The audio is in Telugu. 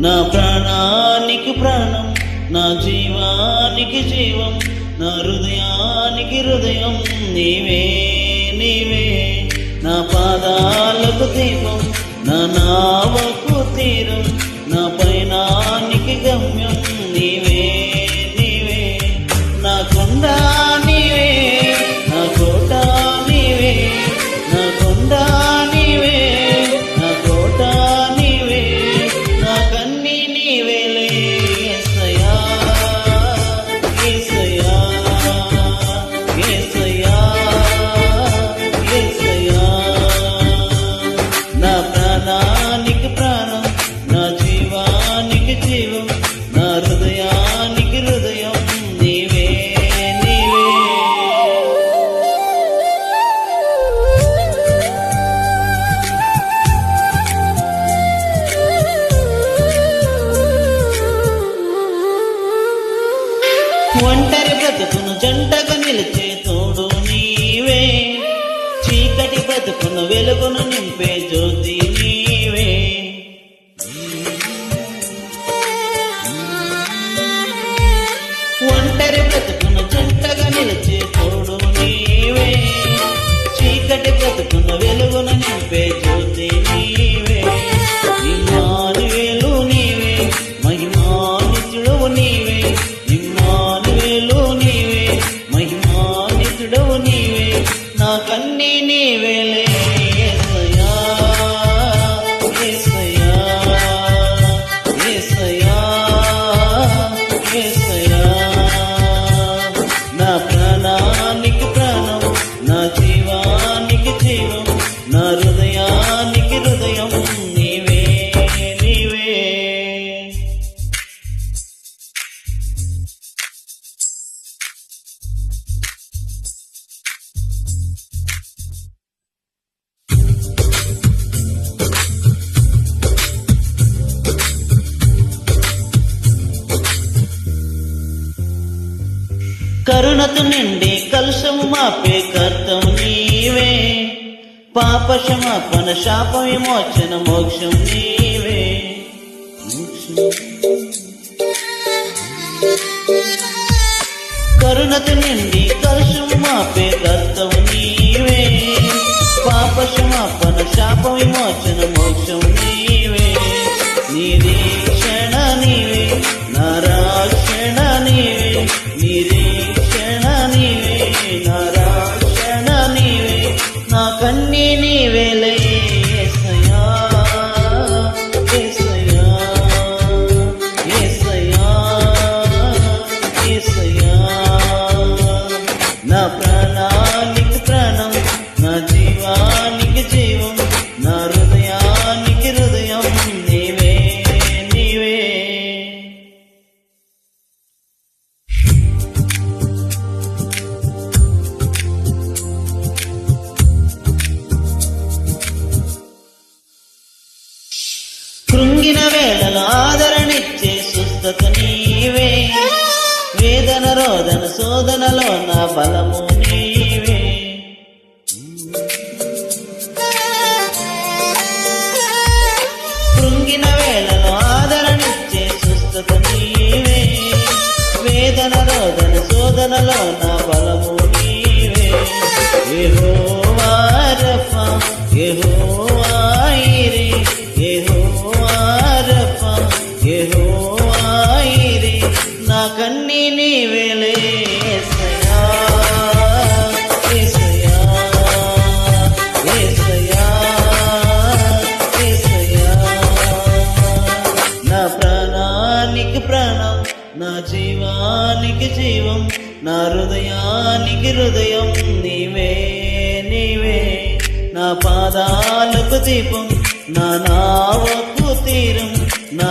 నా ప్రాణానికి ప్రాణం, నా జీవానికి జీవం, నా హృదయానికి హృదయం నీవే నీవే. నా పాదాలకు దీపం, నా నావకు తీరం, నా పయనానికి గమ్యం నీవే నీవే. నా కొండ నీవే, నా కోట నీవే, నా కొండ నీవే, నా కోట నీవే, నా కన్నీ నీవేలే యేసయ్యా యేసయ్యా యేసయ్యా యేసయ్యా. నా ప్రాణానికి ప్రాణం, నా జీవానికి జీవం, నా హృదయానికి హృదయం నీవే నీవే. ఒంటరి బ్రతుకును జంటగా నిలిచే తోడు నీవే, చీకటి బ్రతుకును వెలుగును నింపే జ్యోతి నీవే. ఒంటరి బ్రతుకును జంటగా నిలిచే తోడు నీవే, చీకటి బ్రతుకును వెలుగును నింపే జ్యోతి నీవే. ఇమ్మానుయేలు నీవే, మహిమానితుడవు నీవే, ఇమ్మానుయేలు నీవే, మహిమానితుడవు నీవే, నా కన్నీ నీవేలే యేసయ్యా యేసయ్యా యేసయ్యా యేసయ్యా. నా ప్రాణానికి ప్రాణం, నా జీవానికి జీవం, నా హృదయానికి హృదయం నీవే నీవే. కరుణతు నిండి కలుషము మాపే కర్తం నీవే, పాప క్షమాపణ శాప విమోచన మోక్షం నీవే. కరుణతు నిండి కలుషము మాపే కర్తం నీవే, పాప క్షమాపణ శాప విమోచన మోక్షం నీవే. నిరీక్షణ నీవే, నా రక్షణ నీవే, నిరీక్షణ నీవే, నా రక్షణ నీవే, నా కన్నీ నీవేలే యేసయ్యా యేసయ్యా యేసయ్యా యేసయ్యా. నా ప్రాణానికి ప్రాణం, నా జీవానికి జీవం, నా హృదయానికి హృదయం నీవే నీవే. కృంగిన వేళలో ఆదరణిచ్చే సుస్థత నీవే, వేదన రోదన శోధనలో నా బలము నీవే. కృంగిన వేళలో ఆదరణిచ్చే సుస్థత నీవే, వేదన రోదన శోధనలో నా బలము నీవే. యెహోవా రఫా, యెహోవా ఈరే, యెహోవా రఫా, యెహోవా ఈరే, నా కన్నీ నీవేలే యేసయ్యా యేసయ్యా యేసయ్యా యేసయ్యా. నా ప్రాణానికి ప్రాణం, నా జీవానికి జీవం, నా హృదయానికి హృదయం నీవే నీవే. నా పాదాలకు దీపం, నా నావకు తీరం, నా